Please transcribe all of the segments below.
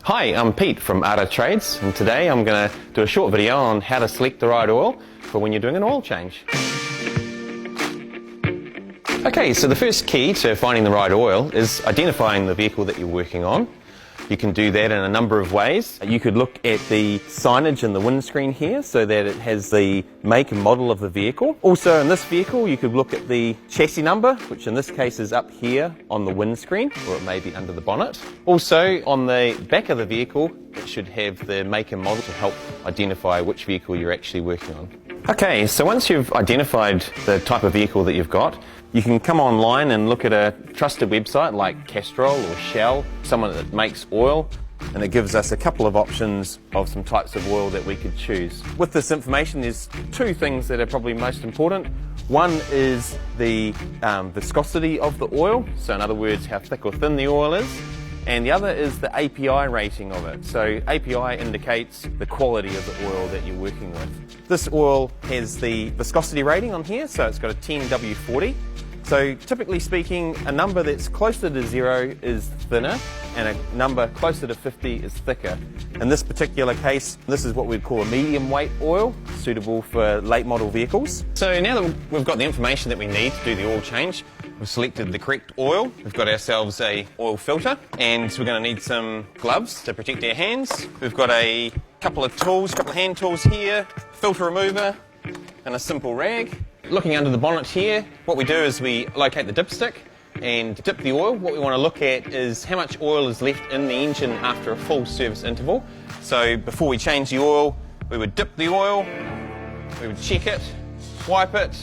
Hi, I'm Pete from Arta Trades, and today I'm going to do a short video on how to select the right oil for when you're doing an oil change. Okay, so the first key to finding the right oil is identifying the vehicle that you're working on. You can do that in a number of ways. You could look at the signage in the windscreen here so that it has the make and model of the vehicle. Also in this vehicle you could look at the chassis number, which in this case is up here on the windscreen, or it may be under the bonnet. Also on the back of the vehicle it should have the make and model to help identify which vehicle you're actually working on. Okay, so once you've identified the type of vehicle that you've got, you can come online and look at a trusted website like Castrol or Shell, someone that makes oil, and it gives us a couple of options of some types of oil that we could choose. With this information there's two things that are probably most important. One is the viscosity of the oil, so in other words how thick or thin the oil is, and the other is the API rating of it. So API indicates the quality of the oil that you're working with. This oil has the viscosity rating on here, so it's got a 10W40. So typically speaking, a number that's closer to 0 is thinner and a number closer to 50 is thicker. In this particular case, this is what we'd call a medium weight oil, suitable for late model vehicles. So now that we've got the information that we need to do the oil change, we've selected the correct oil, we've got ourselves a oil filter, and we're going to need some gloves to protect our hands. We've got a couple of tools, a couple of hand tools here, filter remover and a simple rag. Looking under the bonnet here, what we do is we locate the dipstick and dip the oil. What we want to look at is how much oil is left in the engine after a full service interval. So before we change the oil, we would dip the oil, we would check it, wipe it,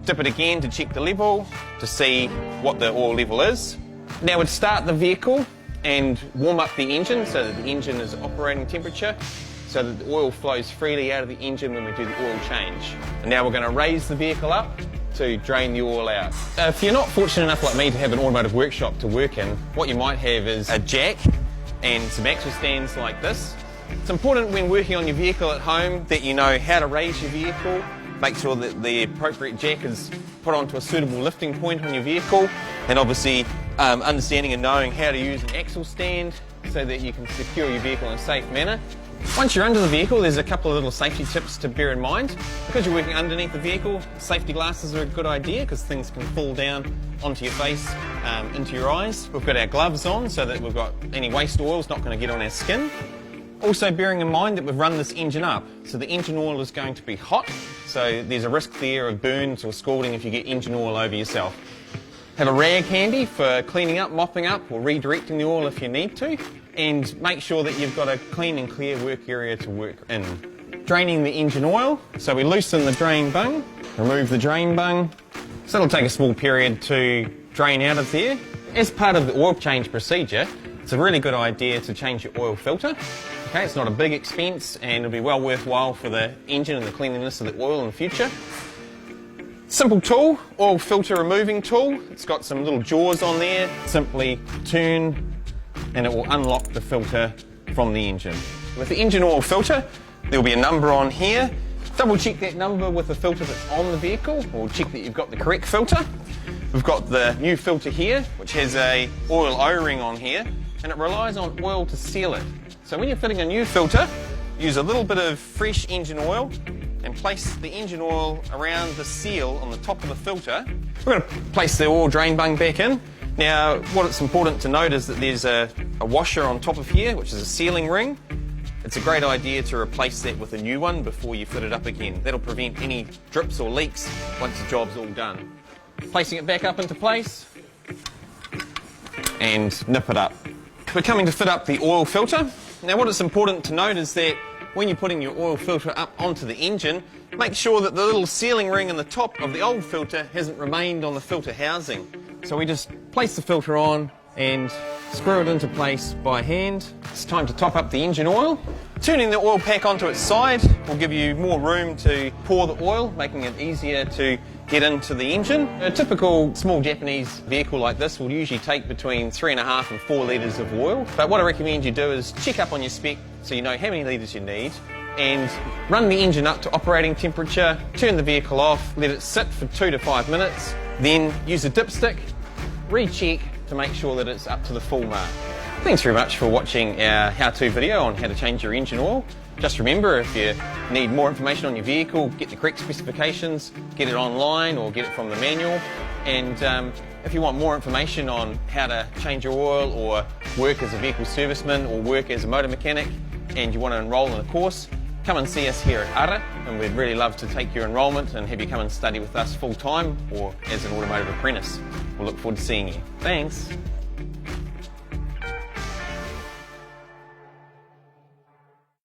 dip it again to check the level, to see what the oil level is. Now we'd start the vehicle and warm up the engine so that the engine is operating temperature, so that the oil flows freely out of the engine when we do the oil change. And now we're going to raise the vehicle up to drain the oil out. If you're not fortunate enough like me to have an automotive workshop to work in, what you might have is a jack and some axle stands like this. It's important when working on your vehicle at home that you know how to raise your vehicle, make sure that the appropriate jack is put onto a suitable lifting point on your vehicle, and obviously understanding and knowing how to use an axle stand so that you can secure your vehicle in a safe manner. Once you're under the vehicle, there's a couple of little safety tips to bear in mind. Because you're working underneath the vehicle, safety glasses are a good idea because things can fall down onto your face, into your eyes. We've got our gloves on so that we've got any waste oil's not going to get on our skin. Also bearing in mind that we've run this engine up, so the engine oil is going to be hot, so there's a risk there of burns or scalding if you get engine oil over yourself. Have a rag handy for cleaning up, mopping up or redirecting the oil if you need to, and make sure that you've got a clean and clear work area to work in. Draining the engine oil, so we loosen the drain bung, remove the drain bung, so it'll take a small period to drain out of there. As part of the oil change procedure, it's a really good idea to change your oil filter. Okay, it's not a big expense and it'll be well worthwhile for the engine and the cleanliness of the oil in the future. Simple tool, oil filter removing tool. It's got some little jaws on there. Simply turn and it will unlock the filter from the engine. With the engine oil filter, there will be a number on here. Double check that number with the filter that's on the vehicle, or check that you've got the correct filter. We've got the new filter here, which has a oil O-ring on here, and it relies on oil to seal it. So when you're fitting a new filter, use a little bit of fresh engine oil and place the engine oil around the seal on the top of the filter. We're going to place the oil drain bung back in. Now, what it's important to note is that there's a washer on top of here, which is a sealing ring. It's a great idea to replace that with a new one before you fit it up again. That'll prevent any drips or leaks once the job's all done. Placing it back up into place and nip it up. We're coming to fit up the oil filter. Now, what it's important to note is that when you're putting your oil filter up onto the engine, make sure that the little sealing ring in the top of the old filter hasn't remained on the filter housing. So we just place the filter on and screw it into place by hand. It's time to top up the engine oil. Turning the oil pack onto its side will give you more room to pour the oil, making it easier to get into the engine. A typical small Japanese vehicle like this will usually take between 3.5 and 4 litres of oil. But what I recommend you do is check up on your spec so you know how many litres you need, and run the engine up to operating temperature, turn the vehicle off, let it sit for 2 to 5 minutes, then use a dipstick, recheck to make sure that it's up to the full mark. Thanks very much for watching our how-to video on how to change your engine oil. Just remember, if you need more information on your vehicle, get the correct specifications, get it online or get it from the manual. And if you want more information on how to change your oil or work as a vehicle serviceman or work as a motor mechanic and you want to enrol in a course, come and see us here at ARA, and we'd really love to take your enrolment and have you come and study with us full-time or as an automotive apprentice. We'll look forward to seeing you. Thanks.